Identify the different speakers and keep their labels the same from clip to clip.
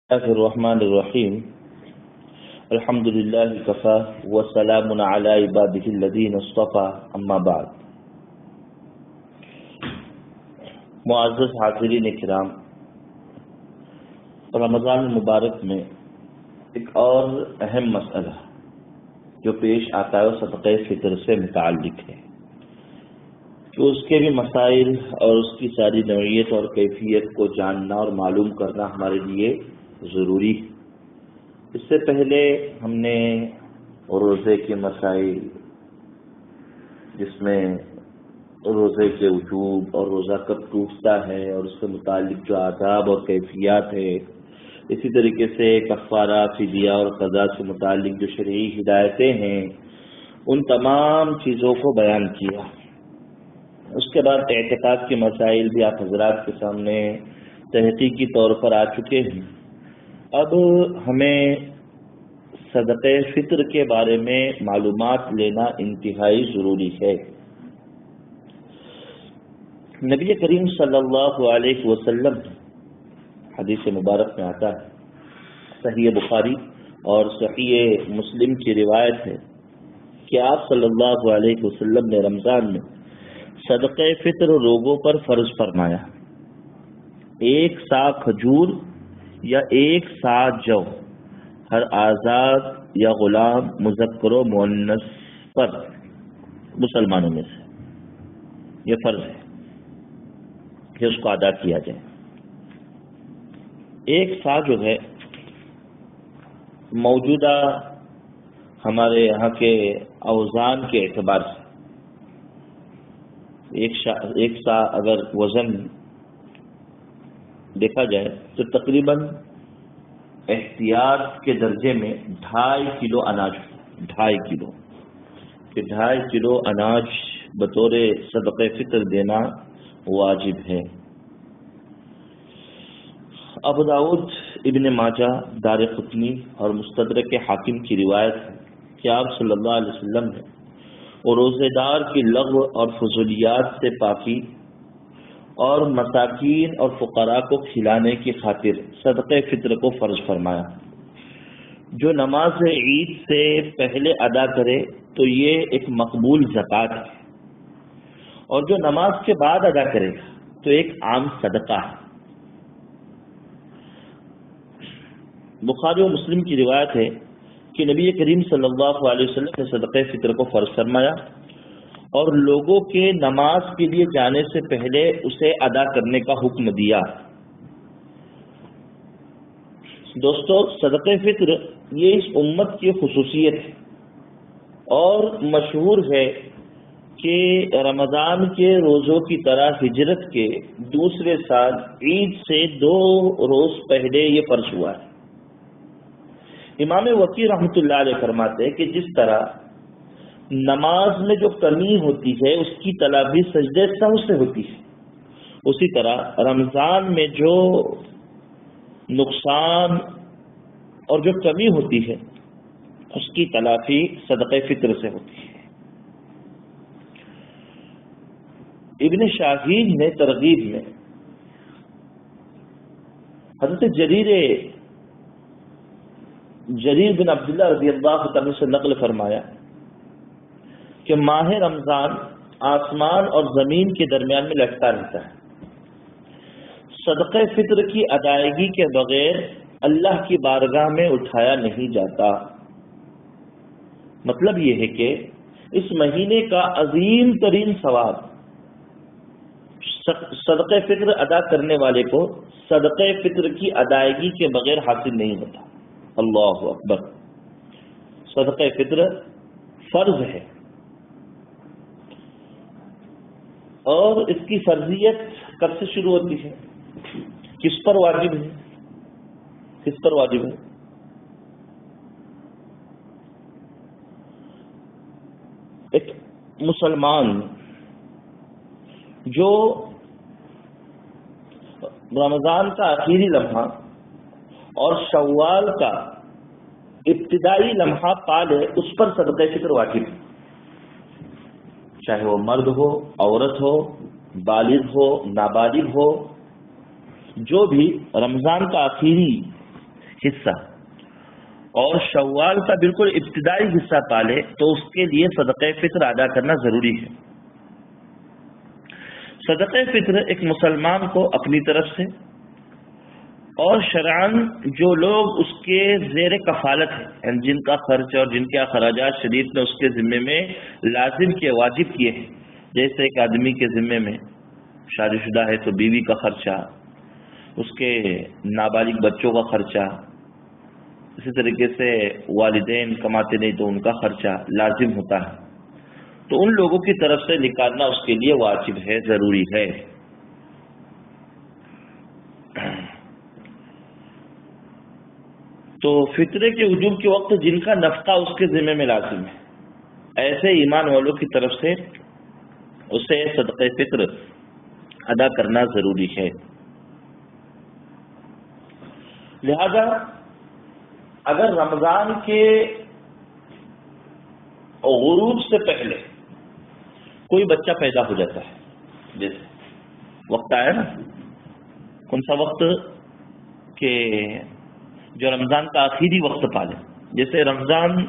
Speaker 1: الله الرحمن الرحيم الحمد لله كفى وسلام على عباده الذين اصطفى اما بعد. معزز حاضرین کرام، رمضان المبارک میں ایک اور اہم مسئلہ جو پیش آتا ہے صدقہ فطر سے متعلق ہے کہ اس کے بھی مسائل اور اس کی ساری نوعیت اور کیفیت کو جاننا اور معلوم کرنا ہمارے لیے ضروری ہے. اس سے پہلے ہم نے روزے کے مسائل، جس میں روزے کے وجوب اور روزہ کب ٹوٹتا ہے اور اس سے متعلق جو آداب اور کیفیات ہے، اسی طریقے سے کفارہ، فدیہ اور قضا سے متعلق جو شرعی ہدایتیں ہیں، ان تمام چیزوں کو بیان کیا. اس کے بعد اعتقاد کے مسائل بھی آپ حضرات کے سامنے تحقیقی طور پر آ چکے ہیں. اب ہمیں صدقہ فطر کے بارے میں معلومات لینا انتہائی ضروری ہے. نبی کریم صلی اللہ علیہ وسلم حدیث مبارک میں آتا ہے، صحیح بخاری اور صحیح مسلم کی روایت ہے کہ آپ صلی اللہ علیہ وسلم نے رمضان میں صدقہ فطر لوگوں پر فرض فرمایا. 1 سا کھجور یا 1 سا جو ہر آزاد یا غلام، مذکر و مؤنث پر مسلمانوں میں سے یہ فرض ہے کہ اس کو ادا کیا جائے. 1 سا جو ہے موجودہ ہمارے یہاں کے اوزان کے اعتبار سے 1 سا اگر وزن دیکھا جائے تو تقریباً احتیاط کے درجے میں 2.5 کلو اناج، 2.5 کلو کہ 2.5 کلو اناج بطور صدقہ فطر دینا واجب ہے. ابو داؤد، ابن ماجہ، دارقطنی اور مستدرک حاکم کی روایت ہے کہ آپ صلی اللہ علیہ وسلم نے روزے دار کی لغو اور فضولیات سے پاکی اور مساکین اور فقراء کو کھلانے کی خاطر صدقہ فطر کو فرض فرمایا. جو نماز عید سے پہلے ادا کرے تو یہ ایک مقبول زکوٰۃ ہے، اور جو نماز کے بعد ادا کرے تو ایک عام صدقہ ہے. بخاری و مسلم کی روایت ہے کہ نبی کریم صلی اللہ علیہ وسلم نے صدقہ فطر کو فرض فرمایا اور لوگوں کے نماز کے لیے جانے سے پہلے اسے ادا کرنے کا حکم دیا. دوستو، صدقہ فطر یہ اس امت کی خصوصیت ہے اور مشہور ہے کہ رمضان کے روزوں کی طرح ہجرت کے دوسرے سال عید سے 2 روز پہلے یہ فرض ہوا ہے. امام وقی رحمۃ اللہ علیہ فرماتے ہیں کہ جس طرح نماز میں جو کمی ہوتی ہے اس کی تلافی سجدہ سہو سے ہوتی ہے، اسی طرح رمضان میں جو نقصان اور جو کمی ہوتی ہے اس کی تلافی صدقہ فطر سے ہوتی ہے. ابن شاہین نے ترغیب میں حضرت جریر بن عبداللہ رضی اللہ عنہ سے نقل فرمایا کہ ماہ رمضان آسمان اور زمین کے درمیان میں لٹکا رہتا ہے. صدقہ فطر کی ادائیگی کے بغیر اللہ کی بارگاہ میں اٹھایا نہیں جاتا. مطلب یہ ہے کہ اس مہینے کا عظیم ترین ثواب صدقہ فطر ادا کرنے والے کو صدقہ فطر کی ادائیگی کے بغیر حاصل نہیں ہوتا. اللہ اکبر! صدقہ فطر فرض ہے اور اس کی فرضیت کب سے شروع ہوتی ہے؟ کس پر واجب ہے؟ کس پر واجب ہے؟ ایک مسلمان جو رمضان کا آخری لمحہ اور شوال کا ابتدائی لمحہ پالے اس پر صدقہ فطر واجب ہے، چاہے وہ مرد ہو، عورت ہو، بالغ ہو، نابالغ ہو. جو بھی رمضان کا آخری حصہ اور شوال کا بالکل ابتدائی حصہ پالے تو اس کے لیے صدقہ فطر ادا کرنا ضروری ہے۔ صدقہ فطر ایک مسلمان کو اپنی طرف سے اور شرعاً جو لوگ اس کے زیر کفالت ہیں، جن کا خرچ اور جن کے اخراجات شریف نے اس کے ذمے میں لازم کیے، واجب کیے ہیں، جیسے ایک آدمی کے ذمے میں شادی شدہ ہے تو بیوی کا خرچہ، اس کے نابالغ بچوں کا خرچہ، اسی طریقے سے والدین کماتے نہیں تو ان کا خرچہ لازم ہوتا ہے، تو ان لوگوں کی طرف سے نکالنا اس کے لیے واجب ہے، ضروری ہے۔ تو فطرے کے وجوب کے وقت جن کا نفقہ اس کے ذمہ میں لازم ہے، ایسے ایمان والوں کی طرف سے اسے صدقہ فطر ادا کرنا ضروری ہے۔ لہذا اگر رمضان کے غروب سے پہلے کوئی بچہ پیدا ہو جاتا ہے، جیسے وقت آیا نا، کون سا وقت کہ جو رمضان کا آخری وقت پالے، جیسے رمضان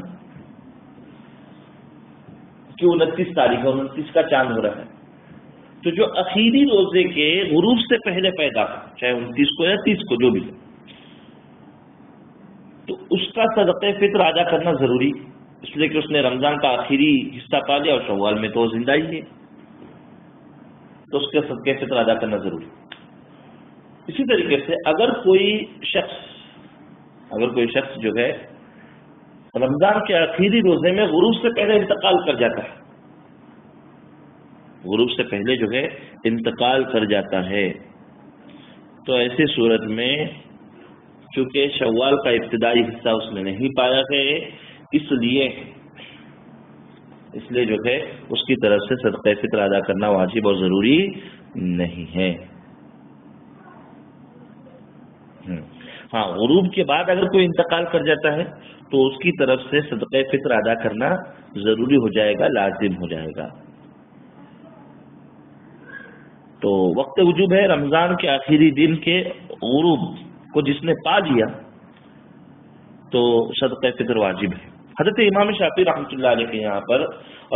Speaker 1: کی 29 تاریخ اور 29 کا چاند ہو رہا ہے، تو جو آخری روزے کے غروب سے پہلے پیدا ہو، چاہے 29 کو یا 30 کو جو بھی، تو اس کا صدقہ فطر ادا کرنا ضروری، اس لیے کہ اس نے رمضان کا آخری حصہ پا لیا اور شوال میں تو زندہ ہی ہے، تو اس کے صدقہ فطر ادا کرنا ضروری۔ اسی طریقے سے اگر کوئی شخص جو ہے رمضان کے آخری روزے میں غروب سے پہلے انتقال کر جاتا ہے، غروب سے پہلے جو ہے انتقال کر جاتا ہے، تو ایسی صورت میں چونکہ شوال کا ابتدائی حصہ اس نے نہیں پایا ہے، اس لیے جو ہے اس کی طرف سے صدقہ فطر ادا کرنا واجب اور ضروری نہیں ہے۔ ہاں، غروب کے بعد اگر کوئی انتقال کر جاتا ہے تو اس کی طرف سے صدقہ فطر ادا کرنا ضروری ہو جائے گا، لازم ہو جائے گا۔ تو وقت وجوب ہے رمضان کے آخری دن کے غروب کو جس نے پا لیا تو صدقہ فطر واجب ہے۔ حضرت امام شافعی رحمۃ اللہ علیہ کے یہاں پر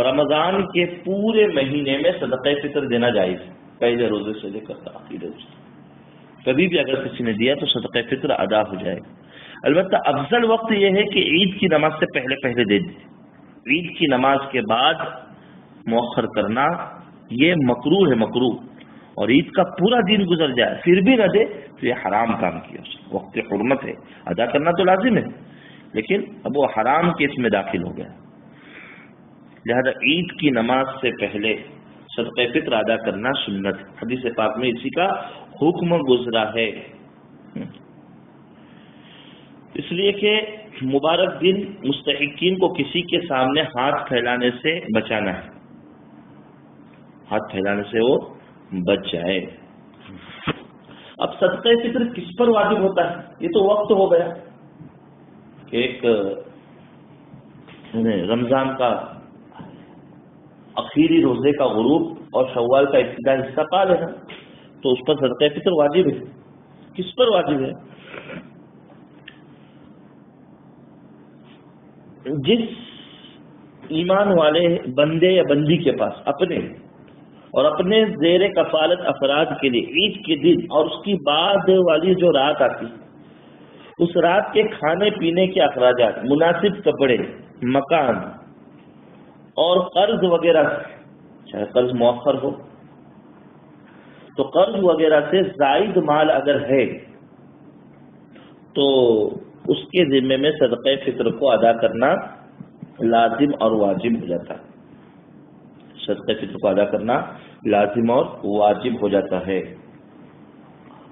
Speaker 1: رمضان کے پورے مہینے میں صدقہ فطر دینا جائز ہے، پہلے روزے سے لے کر آخری روزے، کبھی بھی اگر کسی نے دیا تو صدقہ فطر ادا ہو جائے گا۔ البتہ افضل وقت یہ ہے کہ عید کی نماز سے پہلے دے دیں، عید کی نماز کے بعد مؤخر کرنا یہ مکروہ ہے، مکروہ، اور عید کا پورا دن گزر جائے پھر بھی نہ دے تو یہ حرام کام کیا، وقت حرمت ہے، ادا کرنا تو لازم ہے لیکن اب وہ حرام کے اس میں داخل ہو گیا، لہذا عید کی نماز سے پہلے صدقہ فطر ادا کرنا سنت ہے، حدیث پاک میں اسی کا حکم گزرا ہے، اس لیے کہ مبارک دن مستحقین کو کسی کے سامنے ہاتھ پھیلانے سے بچانا ہے، ہاتھ پھیلانے سے وہ بچ جائے۔ اب صدقہ فطر کس پر واجب ہوتا ہے؟ یہ تو وقت ہو گیا کہ ایک رمضان کا آخری روزے کا غروب اور شوال کا ابتدائی حصہ پا لینا، تو اس پر صدقہ فطر واجب ہے۔ کس پر واجب ہے؟ جس ایمان والے بندے یا بندی کے پاس اپنے زیر کفالت افراد کے لیے عید کے دن اور اس کی بعد والی جو رات آتی، اس رات کے کھانے پینے کے اخراجات، مناسب کپڑے، مکان اور قرض وغیرہ، چاہے قرض مؤخر ہو تو قرض وغیرہ سے زائد مال اگر ہے تو اس کے ذمے میں صدقہ فطر کو ادا کرنا لازم اور واجب ہو جاتا ہے، صدقہ فطر کو ادا کرنا لازم اور واجب ہو جاتا ہے۔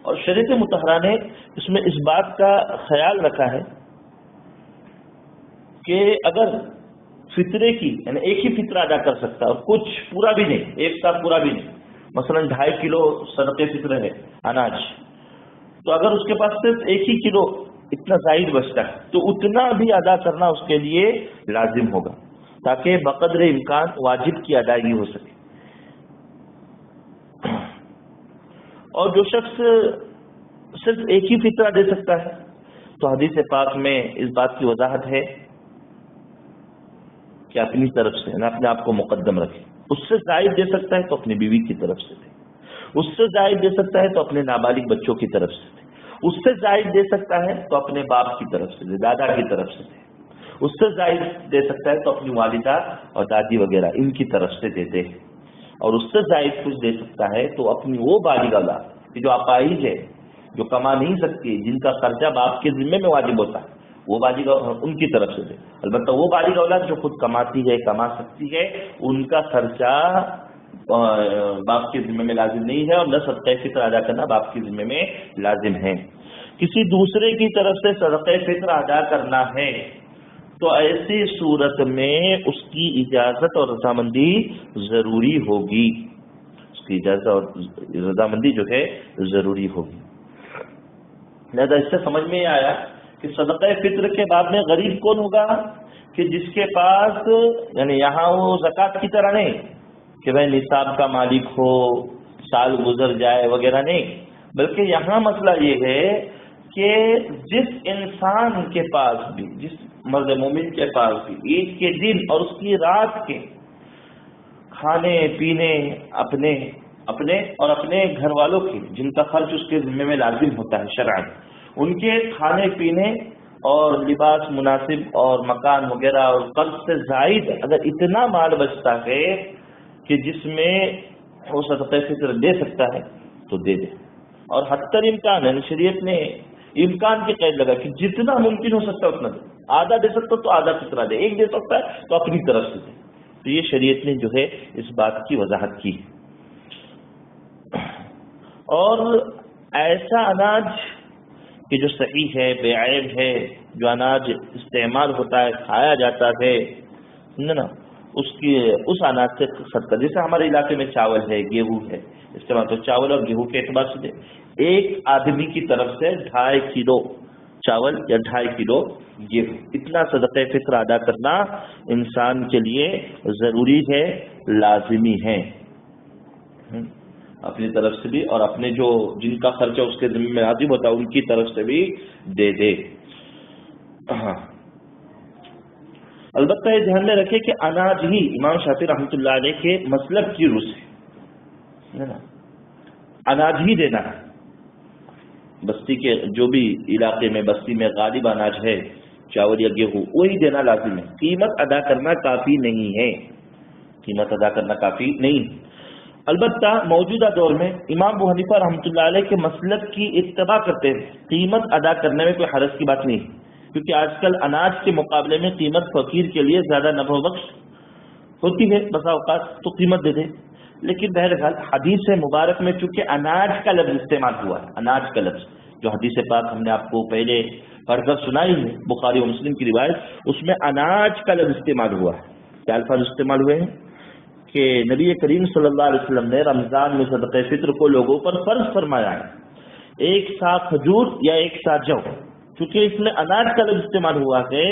Speaker 1: اور شریعت مطہرہ نے اس میں اس بات کا خیال رکھا ہے کہ اگر فطرے کی یعنی ایک ہی فطرہ ادا کر سکتا ہے اور کچھ پورا بھی نہیں، ایک ساتھ پورا بھی نہیں، مثلا 2.5 کلو صدقہ فطر ہے اناج، تو اگر اس کے پاس صرف 1 ہی کلو اتنا زائد بچتا ہے تو اتنا بھی ادا کرنا اس کے لیے لازم ہوگا تاکہ بقدر امکان واجب کی ادائیگی ہو سکے۔ اور جو شخص صرف ایک ہی فطرہ دے سکتا ہے تو حدیث پاک میں اس بات کی وضاحت ہے کہ اپنی طرف سے نہ اپنے آپ کو مقدم رکھے. اس سے زائد دے سکتا ہے تو اپنی بیوی کی طرف سے دے, اس سے زائد دے سکتا ہے تو اپنے نابالغ بچوں کی طرف سے دے, اس سے زائد دے سکتا ہے تو اپنے باپ کی طرف سے دے, دادا کی طرف سے دے, اس سے زائد دے سکتا ہے تو اپنی والدہ اور دادی وغیرہ ان کی طرف سے دے دے, اور اس سے زائد کچھ دے سکتا ہے تو اپنی وہ بالغ اولاد جو اپاہج ہے, جو کما نہیں سکتی, جن کا خرچہ باپ کے ذمے میں واجب ہوتا ہے, وہ بالغ ان کی طرف سے دے. البتہ وہ بالغ اولاد جو خود کماتی ہے, کما سکتی ہے, ان کا خرچہ باپ کے ذمے میں لازم نہیں ہے, اور نہ صدقہ فطر ادا کرنا باپ کے ذمے میں لازم ہے. کسی دوسرے کی طرف سے صدقہ فطر ادا کرنا ہے تو ایسی صورت میں اس کی اجازت اور رضامندی ضروری ہوگی, اس کی اجازت اور رضامندی جو ہے ضروری ہوگی. لہذا اس سے سمجھ میں آیا کہ صدقہ فطر کے بعد میں غریب کون ہوگا کہ جس کے پاس, یعنی یہاں وہ زکوٰۃ کی طرح نہیں کہ بھائی نصاب کا مالک ہو, سال گزر جائے وغیرہ نہیں, بلکہ یہاں مسئلہ یہ ہے کہ جس انسان کے پاس بھی, جس مرد مومن کے پاس بھی عید کے دن اور اس کی رات کے کھانے پینے اپنے اور اپنے گھر والوں کے, جن کا خرچ اس کے ذمہ میں لازم ہوتا ہے شرعاً, ان کے کھانے پینے اور لباس مناسب اور مکان وغیرہ اور قرض سے زائد اگر اتنا مال بچتا ہے کہ جس میں وہ صدقہ فطر دے سکتا ہے تو دے دے. اور حتی الامکان ہے, شریعت نے امکان کی قید لگا کہ جتنا ممکن ہو سکتا ہے اتنا دے, آدھا دے سکتا تو آدھا فطرہ دے, ایک دے سکتا ہے تو اپنی طرف سے دے. تو یہ شریعت نے جو ہے اس بات کی وضاحت کی. اور ایسا اناج کہ جو صحیح ہے, بے عیب ہے, جو اناج استعمال ہوتا ہے, کھایا جاتا ہے, سمجھے نا, اس اناج سے صدقہ, جیسے ہمارے علاقے میں چاول ہے, گیہوں ہے استعمال, تو چاول اور گیہوں کے اعتبار سے دے. ایک آدمی کی طرف سے 2.5 کلو چاول یا 2.5 کلو گیہوں, اتنا صدقہ فطر ادا کرنا انسان کے لیے ضروری ہے, لازمی ہے. اپنی طرف سے بھی اور اپنے جو جن کا خرچہ اس کے ذمہ میں لازم ہوتا ہے ان کی طرف سے بھی دے دے. ہاں, البتہ یہ دھیان میں رکھے کہ اناج ہی امام شافعی رحمۃ اللہ علیہ کے مسلک کی روح ہے نا, اناج ہی دینا ہے. بستی کے جو بھی علاقے میں بستی میں غالب اناج ہے, چاول یا گیہوں, وہی دینا لازم ہے. قیمت ادا کرنا کافی نہیں ہے, قیمت ادا کرنا کافی نہیں. البتہ موجودہ دور میں امام ابو حنیفہ رحمۃ اللہ علیہ کے مسلک کی اتباع کرتے ہیں قیمت ادا کرنے میں کوئی حرج کی بات نہیں, کیونکہ آج کل اناج کے مقابلے میں قیمت فقیر کے لیے زیادہ نفع بخش ہوتی ہے بسا اوقات, تو قیمت دے دے. لیکن بہرحال حدیث مبارک میں چونکہ اناج کا لفظ استعمال ہوا ہے, اناج کا لفظ جو حدیث پاک ہم نے آپ کو پہلے پڑھ کر سنائی ہے, بخاری و مسلم کی روایت, اس میں اناج کا لفظ استعمال ہوا ہے. کیا الفاظ استعمال ہوئے ہیں کہ نبی کریم صلی اللہ علیہ وسلم نے رمضان میں صدقہ فطر کو لوگوں پر فرض فرمایا ہے, 1 سا کھجور یا 1 سا جو, چونکہ اس میں اناج کا لفظ استعمال ہوا ہے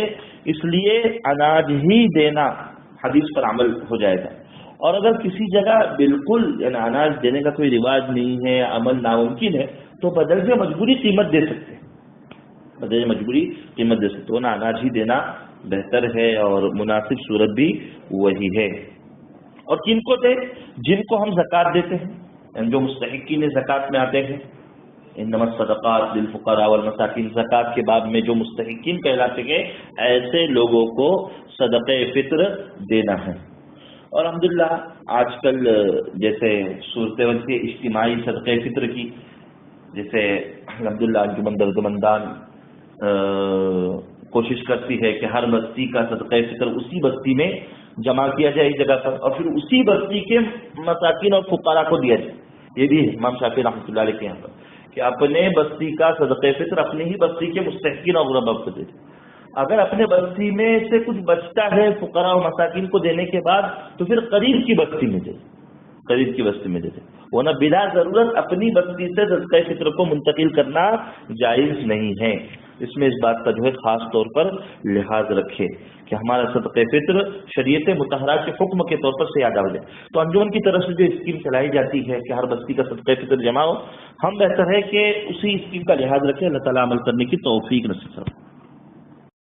Speaker 1: اس لیے اناج ہی دینا حدیث پر عمل ہو جائے گا. اور اگر کسی جگہ بالکل یعنی اناج دینے کا کوئی رواج نہیں ہے, عمل ناممکن ہے, تو بدل سے مجبوری قیمت دے سکتے ہیں, بدل مجبوری قیمت دے سکتے, ورنہ اناج ہی دینا بہتر ہے اور مناسب صورت بھی وہی ہے. اور کن کو دے؟ جن کو ہم زکوٰۃ دیتے ہیں, یعنی جو مستحقین زکوٰۃ میں آتے ہیں. انما الصدقات للفقراء والمساکین, زکوٰۃ کے باب میں جو مستحقین کہلاتے ہیں ایسے لوگوں کو صدقہ فطر دینا ہے. اور الحمدللہ آج کل جیسے صورت بنتی ہے اجتماعی صدقہ فطر کی, جیسے الحمدللہ انجمن دردمندان کوشش کرتی ہے کہ ہر بستی کا صدقہ فطر اسی بستی میں جمع کیا جائے ایک جگہ پر, اور پھر اسی بستی کے مساکین اور فقراء کو دیا جائے. یہ بھی ہے امام شافعی رحمۃ اللہ علیہ کے یہاں پر کہ اپنے بستی کا صدقہ فطر اپنی ہی بستی کے مستحقین اور غرباء کو دے. اگر اپنے بستی میں سے کچھ بچتا ہے فقراء و مساکین کو دینے کے بعد تو پھر قریب کی بستی میں دے, قریب کی بستی میں دے دے, ورنہ بلا ضرورت اپنی بستی سے صدقہ فطر کو منتقل کرنا جائز نہیں ہے. اس میں اس بات کا جو ہے خاص طور پر لحاظ رکھے کہ ہمارا صدقہ فطر شریعت مطہرہ کے حکم کے طور پر سے یاد آ جائے. تو انجمن کی طرف سے جو اسکیم چلائی جاتی ہے کہ ہر بستی کا صدقہ فطر جمع ہو، ہم بہتر ہے کہ اسی اسکیم کا لحاظ رکھیں. اللہ تعالیٰ عمل کرنے کی توفیق نصیب فرمائے.